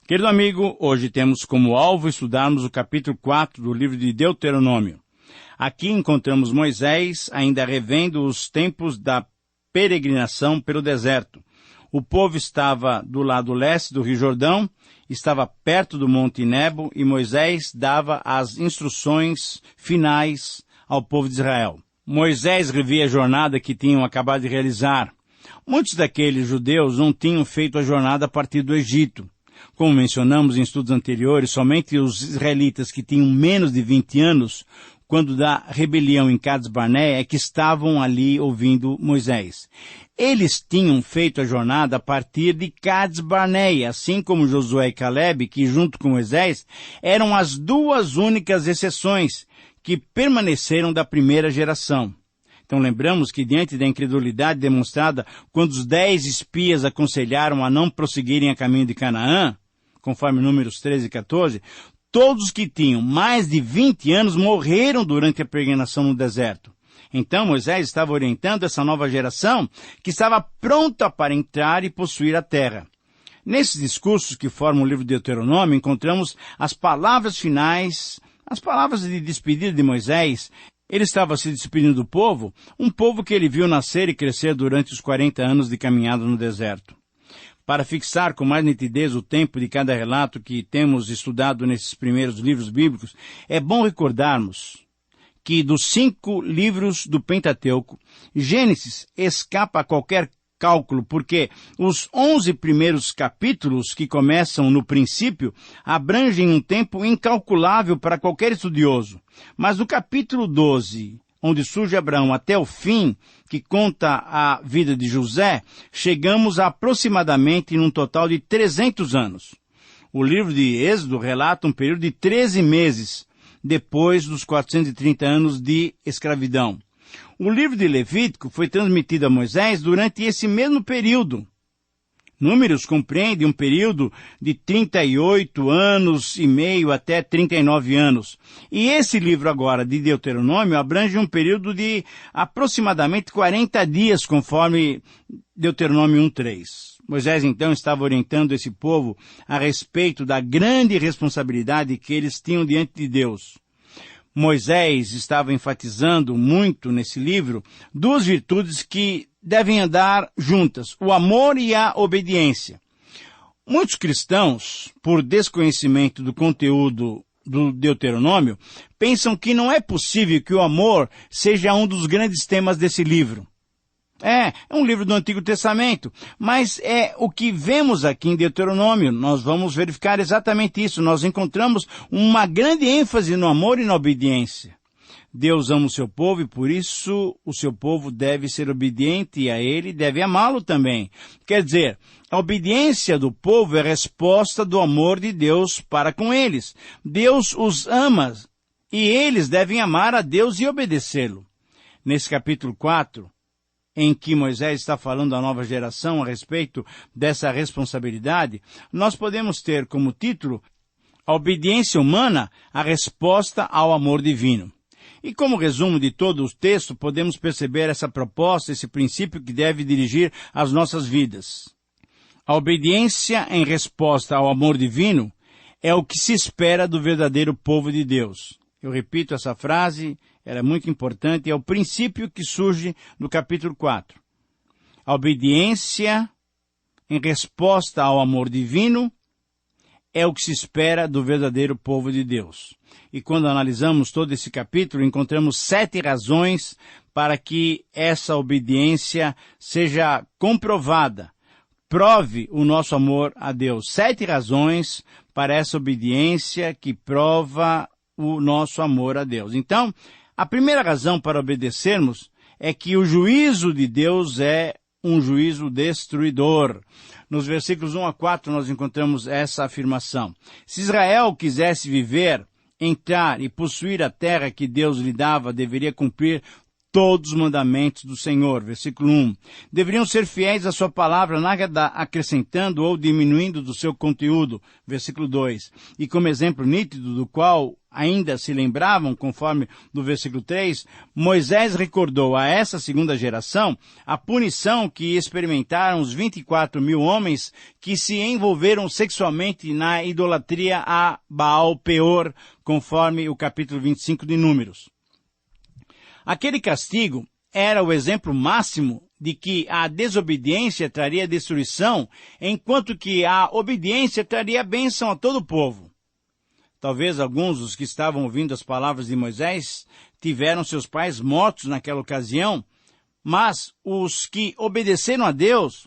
Querido amigo, hoje temos como alvo estudarmos o capítulo 4 do livro de Deuteronômio. Aqui encontramos Moisés ainda revendo os tempos da peregrinação pelo deserto. O povo estava do lado leste do Rio Jordão, estava perto do Monte Nebo e Moisés dava as instruções finais ao povo de Israel. Moisés revia a jornada que tinham acabado de realizar. Muitos daqueles judeus não tinham feito a jornada a partir do Egito. Como mencionamos em estudos anteriores, somente os israelitas que tinham menos de 20 anos, quando da rebelião em Cades Barneia, é que estavam ali ouvindo Moisés. Eles tinham feito a jornada a partir de Cades Barneia, assim como Josué e Caleb, que junto com Moisés eram as duas únicas exceções que permaneceram da primeira geração. Então lembramos que diante da incredulidade demonstrada quando os 10 espias aconselharam a não prosseguirem a caminho de Canaã, conforme Números 13 e 14, todos que tinham mais de 20 anos morreram durante a peregrinação no deserto. Então Moisés estava orientando essa nova geração que estava pronta para entrar e possuir a terra. Nesses discursos que formam o livro de Deuteronômio, encontramos as palavras finais, as palavras de despedida de Moisés. Ele estava se despedindo do povo, um povo que ele viu nascer e crescer durante os 40 anos de caminhada no deserto. Para fixar com mais nitidez o tempo de cada relato que temos estudado nesses primeiros livros bíblicos, é bom recordarmos que dos 5 livros do Pentateuco, Gênesis escapa a qualquer cálculo, porque os 11 primeiros capítulos que começam no princípio abrangem um tempo incalculável para qualquer estudioso. Mas do capítulo 12, onde surge Abraão, até o fim, que conta a vida de José, chegamos a aproximadamente num total de 300 anos. O livro de Êxodo relata um período de 13 meses, depois dos 430 anos de escravidão. O livro de Levítico foi transmitido a Moisés durante esse mesmo período. Números compreende um período de 38 anos e meio até 39 anos. E esse livro agora de Deuteronômio abrange um período de aproximadamente 40 dias, conforme Deuteronômio 1:3. Moisés então estava orientando esse povo a respeito da grande responsabilidade que eles tinham diante de Deus. Moisés estava enfatizando muito nesse livro 2 virtudes que devem andar juntas, o amor e a obediência. Muitos cristãos, por desconhecimento do conteúdo do Deuteronômio, pensam que não é possível que o amor seja um dos grandes temas desse livro. É um livro do Antigo Testamento, mas é o que vemos aqui em Deuteronômio. Nós vamos verificar exatamente isso. Nós encontramos uma grande ênfase no amor e na obediência. Deus ama o seu povo e por isso o seu povo deve ser obediente e a ele deve amá-lo também. Quer dizer, a obediência do povo é resposta do amor de Deus para com eles. Deus os ama e eles devem amar a Deus e obedecê-lo. Nesse capítulo 4, em que Moisés está falando à nova geração a respeito dessa responsabilidade, nós podemos ter como título a obediência humana, a resposta ao amor divino. E como resumo de todo o texto, podemos perceber essa proposta, esse princípio que deve dirigir as nossas vidas. A obediência em resposta ao amor divino é o que se espera do verdadeiro povo de Deus. Eu repito essa frase, ela é muito importante, é o princípio que surge no capítulo 4. A obediência em resposta ao amor divino é o que se espera do verdadeiro povo de Deus. E quando analisamos todo esse capítulo, encontramos 7 razões para que essa obediência seja comprovada. Prove o nosso amor a Deus. 7 razões para essa obediência que prova o nosso amor a Deus. Então, a primeira razão para obedecermos é que o juízo de Deus é um juízo destruidor. Nos versículos 1 a 4 nós encontramos essa afirmação. Se Israel quisesse viver, entrar e possuir a terra que Deus lhe dava, deveria cumprir todos os mandamentos do Senhor. Versículo 1. Deveriam ser fiéis à sua palavra, nada acrescentando ou diminuindo do seu conteúdo. Versículo 2. E como exemplo nítido do qual ainda se lembravam, conforme do versículo 3, Moisés recordou a essa segunda geração a punição que experimentaram os 24.000 homens que se envolveram sexualmente na idolatria a Baal Peor, conforme o capítulo 25 de Números. Aquele castigo era o exemplo máximo de que a desobediência traria destruição, enquanto que a obediência traria bênção a todo o povo. Talvez alguns dos que estavam ouvindo as palavras de Moisés tiveram seus pais mortos naquela ocasião, mas os que obedeceram a Deus,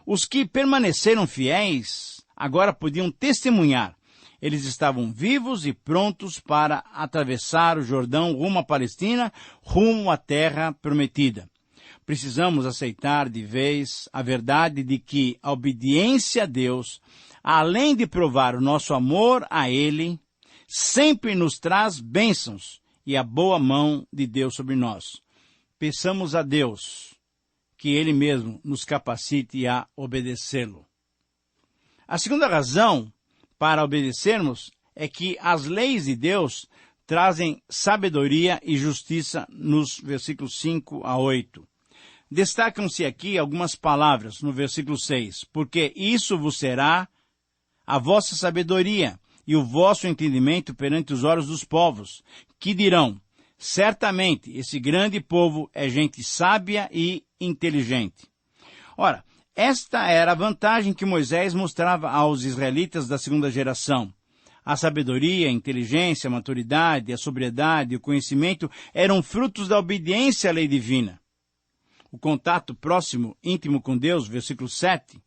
os que permaneceram fiéis, agora podiam testemunhar. Eles estavam vivos e prontos para atravessar o Jordão rumo à Palestina, rumo à terra prometida. Precisamos aceitar de vez a verdade de que a obediência a Deus, além de provar o nosso amor a Ele, sempre nos traz bênçãos e a boa mão de Deus sobre nós. Peçamos a Deus que Ele mesmo nos capacite a obedecê-lo. A segunda razão para obedecermos é que as leis de Deus trazem sabedoria e justiça nos versículos 5 a 8. Destacam-se aqui algumas palavras no versículo 6. Porque isso vos será a vossa sabedoria e o vosso entendimento perante os olhos dos povos, que dirão, certamente esse grande povo é gente sábia e inteligente. Ora, esta era a vantagem que Moisés mostrava aos israelitas da segunda geração. A sabedoria, a inteligência, a maturidade, a sobriedade e o conhecimento eram frutos da obediência à lei divina. O contato próximo, íntimo com Deus, versículo 7,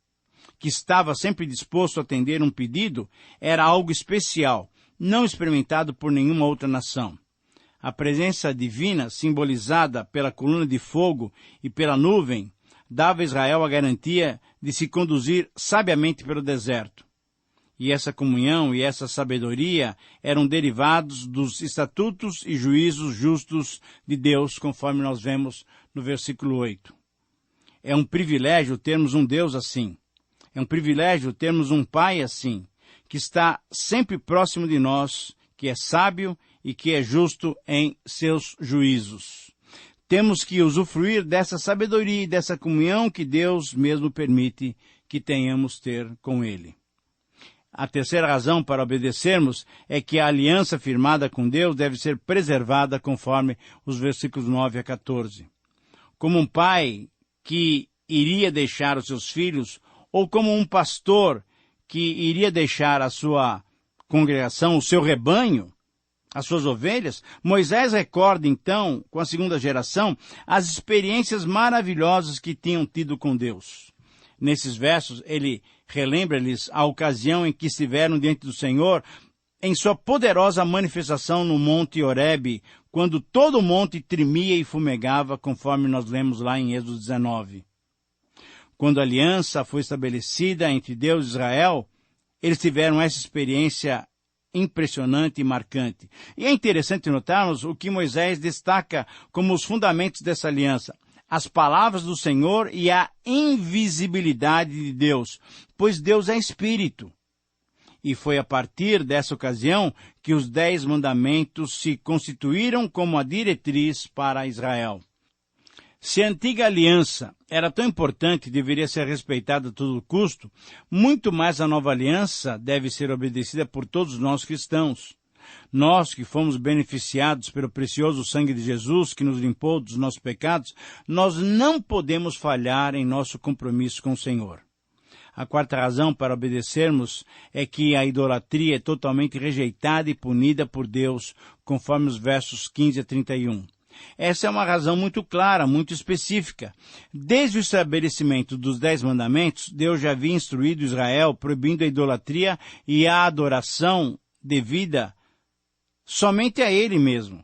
que estava sempre disposto a atender um pedido, era algo especial, não experimentado por nenhuma outra nação. A presença divina, simbolizada pela coluna de fogo e pela nuvem, dava a Israel a garantia de se conduzir sabiamente pelo deserto. E essa comunhão e essa sabedoria eram derivados dos estatutos e juízos justos de Deus, conforme nós vemos no versículo 8. É um privilégio termos um Deus assim. É um privilégio termos um Pai assim, que está sempre próximo de nós, que é sábio e que é justo em seus juízos. Temos que usufruir dessa sabedoria e dessa comunhão que Deus mesmo permite que tenhamos ter com Ele. A terceira razão para obedecermos é que a aliança firmada com Deus deve ser preservada conforme os versículos 9 a 14. Como um pai que iria deixar os seus filhos, ou como um pastor que iria deixar a sua congregação, o seu rebanho, as suas ovelhas, Moisés recorda então, com a segunda geração, as experiências maravilhosas que tinham tido com Deus. Nesses versos, ele relembra-lhes a ocasião em que estiveram diante do Senhor, em sua poderosa manifestação no Monte Horebe, quando todo o monte tremia e fumegava, conforme nós lemos lá em Êxodo 19. Quando a aliança foi estabelecida entre Deus e Israel, eles tiveram essa experiência impressionante e marcante. E é interessante notarmos o que Moisés destaca como os fundamentos dessa aliança. As palavras do Senhor e a invisibilidade de Deus, pois Deus é Espírito. E foi a partir dessa ocasião que os 10 mandamentos se constituíram como a diretriz para Israel. Se a antiga aliança era tão importante e deveria ser respeitada a todo custo, muito mais a nova aliança deve ser obedecida por todos nós cristãos. Nós que fomos beneficiados pelo precioso sangue de Jesus, que nos limpou dos nossos pecados, nós não podemos falhar em nosso compromisso com o Senhor. A quarta razão para obedecermos é que a idolatria é totalmente rejeitada e punida por Deus, conforme os versos 15 a 31. Essa é uma razão muito clara, muito específica. Desde o estabelecimento dos 10 mandamentos, Deus já havia instruído Israel, proibindo a idolatria e a adoração devida somente a Ele mesmo.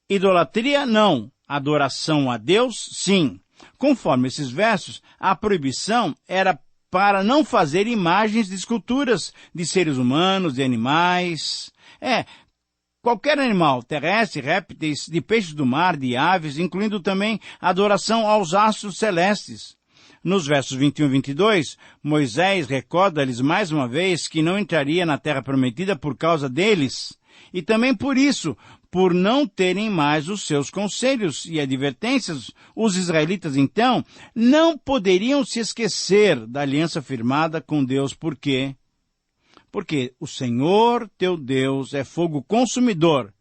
Idolatria não, adoração a Deus sim. Conforme esses versos, a proibição era para não fazer imagens de esculturas de seres humanos, de animais. qualquer animal terrestre, répteis, de peixes do mar, de aves, incluindo também a adoração aos astros celestes. Nos versos 21 e 22, Moisés recorda-lhes mais uma vez que não entraria na terra prometida por causa deles, e também por isso, por não terem mais os seus conselhos e advertências, os israelitas, então, não poderiam se esquecer da aliança firmada com Deus. Por quê? Porque o Senhor, teu Deus, é fogo consumidor,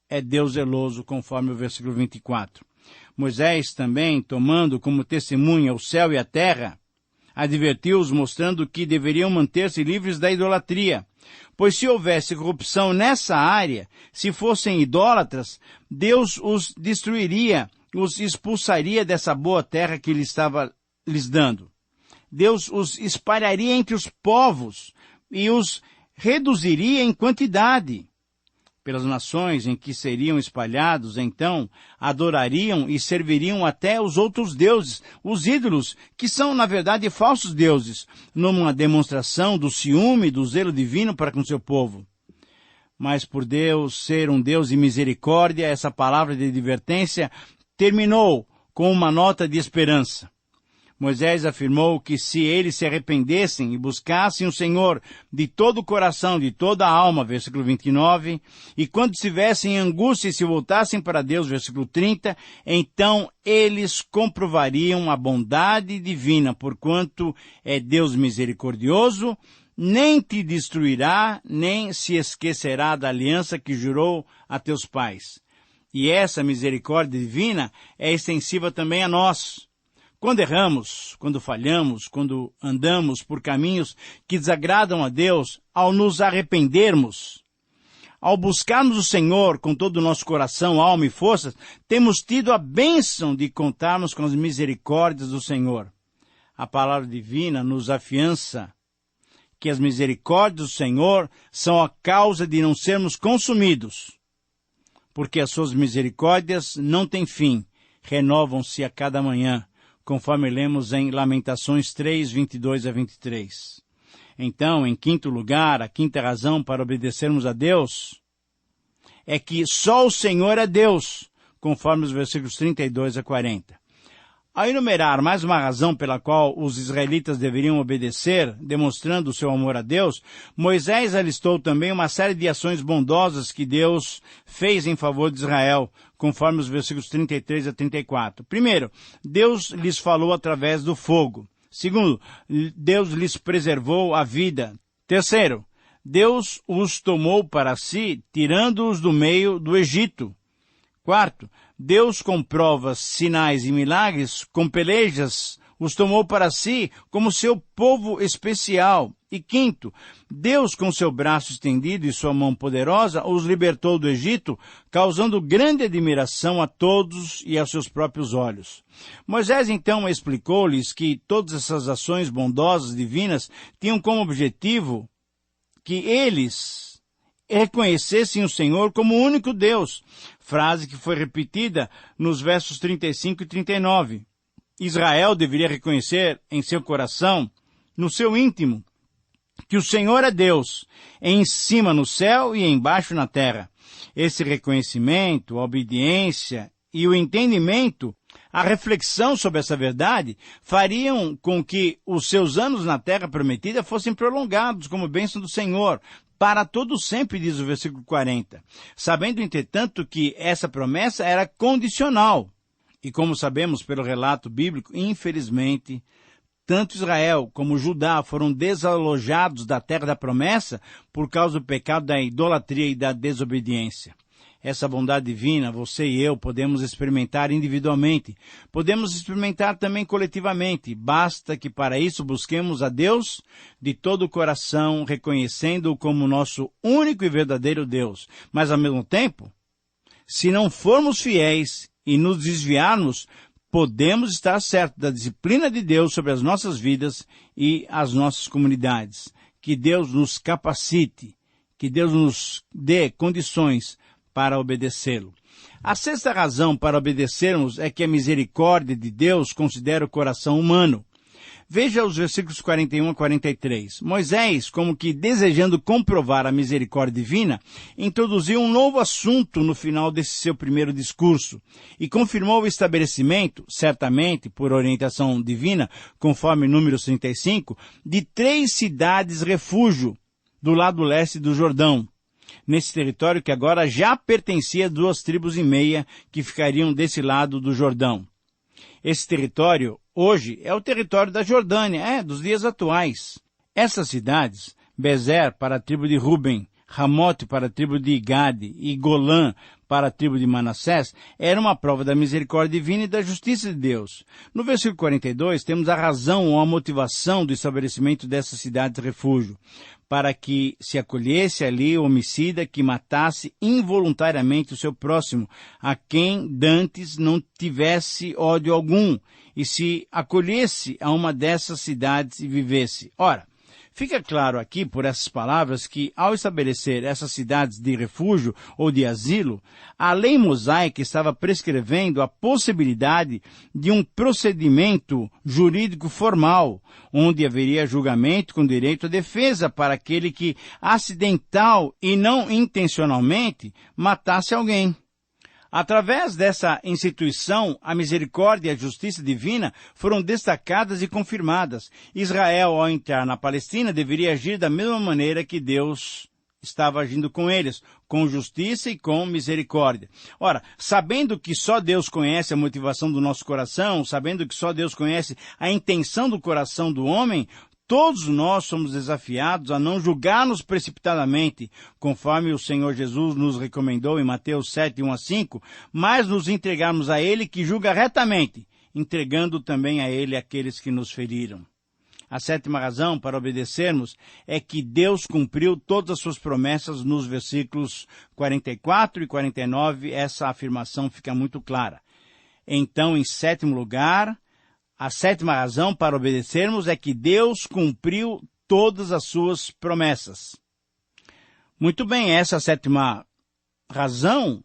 é Deus zeloso, conforme o versículo 24. Moisés também, tomando como testemunha o céu e a terra, advertiu-os mostrando que deveriam manter-se livres da idolatria, pois se houvesse corrupção nessa área, se fossem idólatras, Deus os destruiria, os expulsaria dessa boa terra que Ele estava lhes dando. Deus os espalharia entre os povos e os reduziria em quantidade. Pelas nações em que seriam espalhados, então, adorariam e serviriam até os outros deuses, os ídolos, que são, na verdade, falsos deuses, numa demonstração do ciúme e do zelo divino para com seu povo. Mas por Deus ser um Deus de misericórdia, essa palavra de advertência terminou com uma nota de esperança. Moisés afirmou que se eles se arrependessem e buscassem o Senhor de todo o coração, de toda a alma, versículo 29, e quando estivessem em angústia e se voltassem para Deus, versículo 30, então eles comprovariam a bondade divina, porquanto é Deus misericordioso, nem te destruirá, nem se esquecerá da aliança que jurou a teus pais. E essa misericórdia divina é extensiva também a nós. Quando erramos, quando falhamos, quando andamos por caminhos que desagradam a Deus, ao nos arrependermos, ao buscarmos o Senhor com todo o nosso coração, alma e forças, temos tido a bênção de contarmos com as misericórdias do Senhor. A palavra divina nos afiança que as misericórdias do Senhor são a causa de não sermos consumidos, porque as suas misericórdias não têm fim, renovam-se a cada manhã, conforme lemos em Lamentações 3, 22 a 23. Então, em quinto lugar, a quinta razão para obedecermos a Deus é que só o Senhor é Deus, conforme os versículos 32 a 40. Ao enumerar mais uma razão pela qual os israelitas deveriam obedecer, demonstrando o seu amor a Deus, Moisés alistou também uma série de ações bondosas que Deus fez em favor de Israel, conforme os versículos 33 a 34. Primeiro, Deus lhes falou através do fogo. Segundo, Deus lhes preservou a vida. Terceiro, Deus os tomou para si, tirando-os do meio do Egito. Quarto, Deus com provas, sinais e milagres, com pelejas, os tomou para si como seu povo especial. E quinto, Deus com seu braço estendido e sua mão poderosa os libertou do Egito, causando grande admiração a todos e aos seus próprios olhos. Moisés então explicou-lhes que todas essas ações bondosas divinas tinham como objetivo que eles reconhecessem o Senhor como o único Deus, frase que foi repetida nos versos 35 e 39. Israel deveria reconhecer em seu coração, no seu íntimo, que o Senhor é Deus, em cima no céu e embaixo na terra. Esse reconhecimento, a obediência e o entendimento, a reflexão sobre essa verdade, fariam com que os seus anos na terra prometida fossem prolongados como bênção do Senhor, para todo sempre, diz o versículo 40. Sabendo, entretanto, que essa promessa era condicional. E como sabemos pelo relato bíblico, infelizmente, tanto Israel como Judá foram desalojados da terra da promessa por causa do pecado da idolatria e da desobediência. Essa bondade divina, você e eu podemos experimentar individualmente. Podemos experimentar também coletivamente. Basta que para isso busquemos a Deus de todo o coração, reconhecendo-o como nosso único e verdadeiro Deus. Mas ao mesmo tempo, se não formos fiéis e nos desviarmos, podemos estar certos da disciplina de Deus sobre as nossas vidas e as nossas comunidades. Que Deus nos capacite, que Deus nos dê condições para obedecê-lo. A sexta razão para obedecermos é que a misericórdia de Deus considera o coração humano. Veja os versículos 41 a 43. Moisés, como que desejando comprovar a misericórdia divina, introduziu um novo assunto no final desse seu primeiro discurso e confirmou o estabelecimento, certamente por orientação divina, conforme Números 35, de 3 cidades-refúgio do lado leste do Jordão, nesse território que agora já pertencia a 2 tribos e meia que ficariam desse lado do Jordão. Esse território, hoje, é o território da Jordânia, dos dias atuais. Essas cidades, Bezer para a tribo de Ruben, Ramote para a tribo de Gade e Golã para a tribo de Manassés, eram uma prova da misericórdia divina e da justiça de Deus. No versículo 42, temos a razão ou a motivação do estabelecimento dessas cidades de refúgio, para que se acolhesse ali o homicida que matasse involuntariamente o seu próximo, a quem dantes não tivesse ódio algum, e se acolhesse a uma dessas cidades e vivesse. Ora, fica claro aqui por essas palavras que, ao estabelecer essas cidades de refúgio ou de asilo, a lei mosaica estava prescrevendo a possibilidade de um procedimento jurídico formal, onde haveria julgamento com direito à defesa para aquele que, acidental e não intencionalmente, matasse alguém. Através dessa instituição, a misericórdia e a justiça divina foram destacadas e confirmadas. Israel, ao entrar na Palestina, deveria agir da mesma maneira que Deus estava agindo com eles, com justiça e com misericórdia. Ora, sabendo que só Deus conhece a motivação do nosso coração, sabendo que só Deus conhece a intenção do coração do homem, todos nós somos desafiados a não julgar-nos precipitadamente, conforme o Senhor Jesus nos recomendou em Mateus 7, 1 a 5, mas nos entregarmos a Ele que julga retamente, entregando também a Ele aqueles que nos feriram. A 7ª razão para obedecermos é que Deus cumpriu todas as suas promessas nos versículos 44 e 49, essa afirmação fica muito clara. Então, em 7º lugar, a 7ª razão para obedecermos é que Deus cumpriu todas as suas promessas. Muito bem, essa 7ª razão,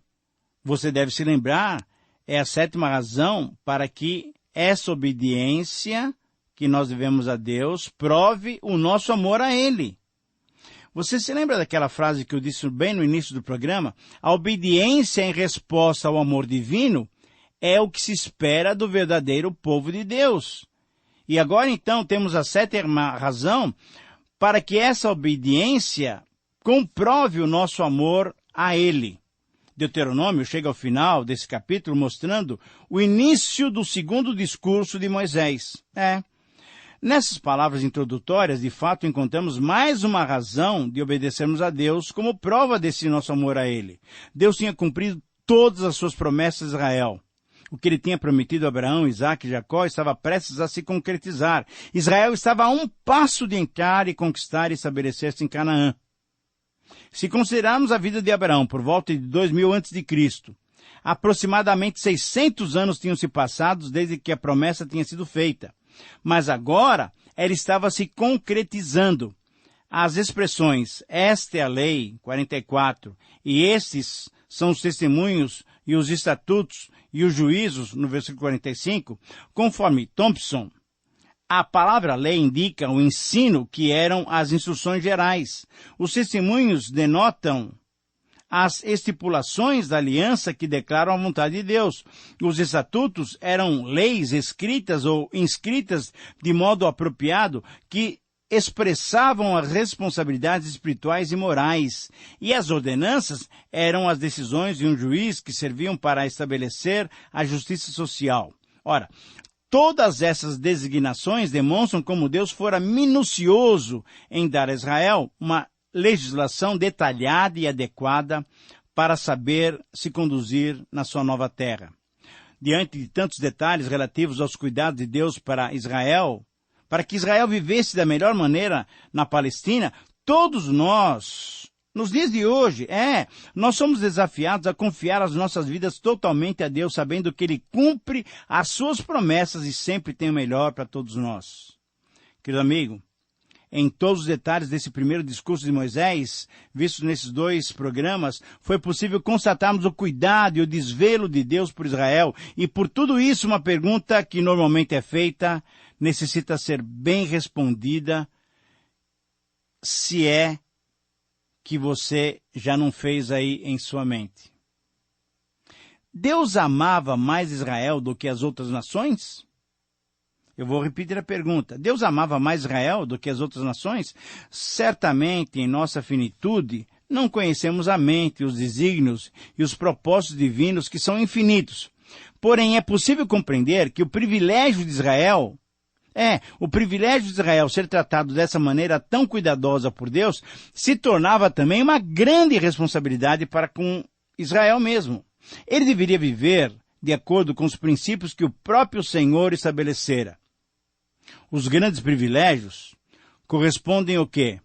você deve se lembrar, é a 7ª razão para que essa obediência que nós devemos a Deus prove o nosso amor a Ele. Você se lembra daquela frase que eu disse bem no início do programa? A obediência em resposta ao amor divino é o que se espera do verdadeiro povo de Deus. E agora, então, temos a 7ª razão para que essa obediência comprove o nosso amor a Ele. Deuteronômio chega ao final desse capítulo mostrando o início do 2º discurso de Moisés. Nessas palavras introdutórias, de fato, encontramos mais uma razão de obedecermos a Deus como prova desse nosso amor a Ele. Deus tinha cumprido todas as suas promessas a Israel. O que ele tinha prometido a Abraão, Isaque e Jacó estava prestes a se concretizar. Israel estava a um passo de entrar e conquistar e estabelecer-se em Canaã. Se considerarmos a vida de Abraão por volta de 2000 a.C., aproximadamente 600 anos tinham se passado desde que a promessa tinha sido feita. Mas agora ela estava se concretizando. As expressões, esta é a lei, 44, e estes são os testemunhos e os estatutos e os juízos, no versículo 45, conforme Thompson, a palavra lei indica o ensino que eram as instruções gerais. Os testemunhos denotam as estipulações da aliança que declaram a vontade de Deus. Os estatutos eram leis escritas ou inscritas de modo apropriado que expressavam as responsabilidades espirituais e morais. E as ordenanças eram as decisões de um juiz que serviam para estabelecer a justiça social. Ora, todas essas designações demonstram como Deus fora minucioso em dar a Israel uma legislação detalhada e adequada para saber se conduzir na sua nova terra. Diante de tantos detalhes relativos aos cuidados de Deus para Israel, para que Israel vivesse da melhor maneira na Palestina, todos nós, nos dias de hoje, nós somos desafiados a confiar as nossas vidas totalmente a Deus, sabendo que Ele cumpre as suas promessas e sempre tem o melhor para todos nós. Querido amigo, em todos os detalhes desse primeiro discurso de Moisés, visto nesses 2 programas, foi possível constatarmos o cuidado e o desvelo de Deus por Israel. E por tudo isso, uma pergunta que normalmente é feita necessita ser bem respondida, se é que você já não fez aí em sua mente. Deus amava mais Israel do que as outras nações? Eu vou repetir a pergunta. Deus amava mais Israel do que as outras nações? Certamente, em nossa finitude, não conhecemos a mente, os desígnios e os propósitos divinos que são infinitos. Porém, é possível compreender que o privilégio de Israel ser tratado dessa maneira tão cuidadosa por Deus se tornava também uma grande responsabilidade para com Israel mesmo. Ele deveria viver de acordo com os princípios que o próprio Senhor estabelecera. Os grandes privilégios correspondem ao quê?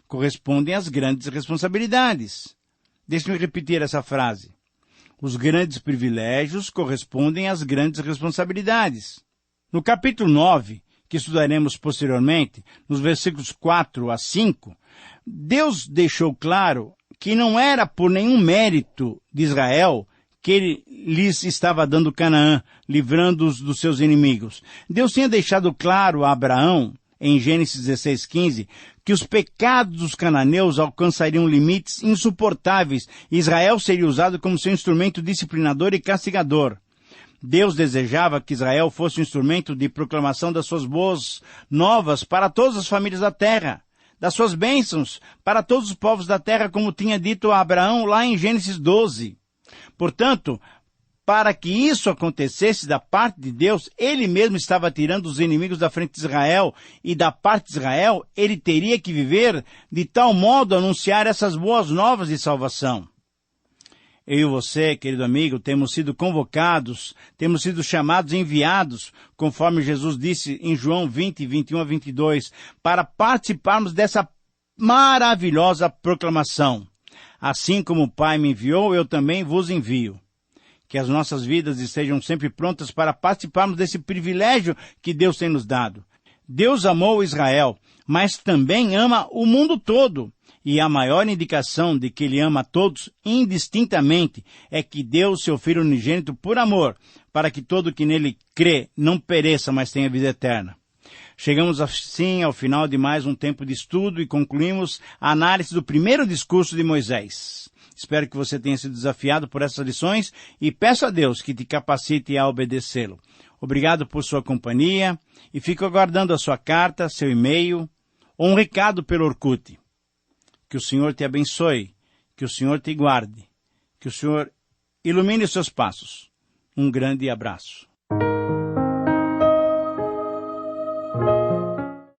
Correspondem às grandes responsabilidades. Deixe-me repetir essa frase. Os grandes privilégios correspondem às grandes responsabilidades. No capítulo 9, que estudaremos posteriormente, nos versículos 4 a 5, Deus deixou claro que não era por nenhum mérito de Israel que ele lhes estava dando Canaã, livrando-os dos seus inimigos. Deus tinha deixado claro a Abraão, em Gênesis 16:15, que os pecados dos cananeus alcançariam limites insuportáveis e Israel seria usado como seu instrumento disciplinador e castigador. Deus desejava que Israel fosse um instrumento de proclamação das suas boas novas para todas as famílias da terra, das suas bênçãos para todos os povos da terra, como tinha dito a Abraão lá em Gênesis 12. Portanto, para que isso acontecesse da parte de Deus, ele mesmo estava tirando os inimigos da frente de Israel, e da parte de Israel, ele teria que viver de tal modo a anunciar essas boas novas de salvação. Eu e você, querido amigo, temos sido convocados, temos sido chamados e enviados, conforme Jesus disse em João 20, 21 a 22, para participarmos dessa maravilhosa proclamação. Assim como o Pai me enviou, eu também vos envio. Que as nossas vidas estejam sempre prontas para participarmos desse privilégio que Deus tem nos dado. Deus amou Israel, mas também ama o mundo todo. E a maior indicação de que Ele ama a todos indistintamente é que deu seu Filho unigênito por amor, para que todo que nele crê não pereça, mas tenha vida eterna. Chegamos assim ao final de mais um tempo de estudo e concluímos a análise do primeiro discurso de Moisés. Espero que você tenha sido desafiado por essas lições e peço a Deus que te capacite a obedecê-lo. Obrigado por sua companhia e fico aguardando a sua carta, seu e-mail ou um recado pelo Orkut. Que o Senhor te abençoe, que o Senhor te guarde, que o Senhor ilumine os seus passos. Um grande abraço.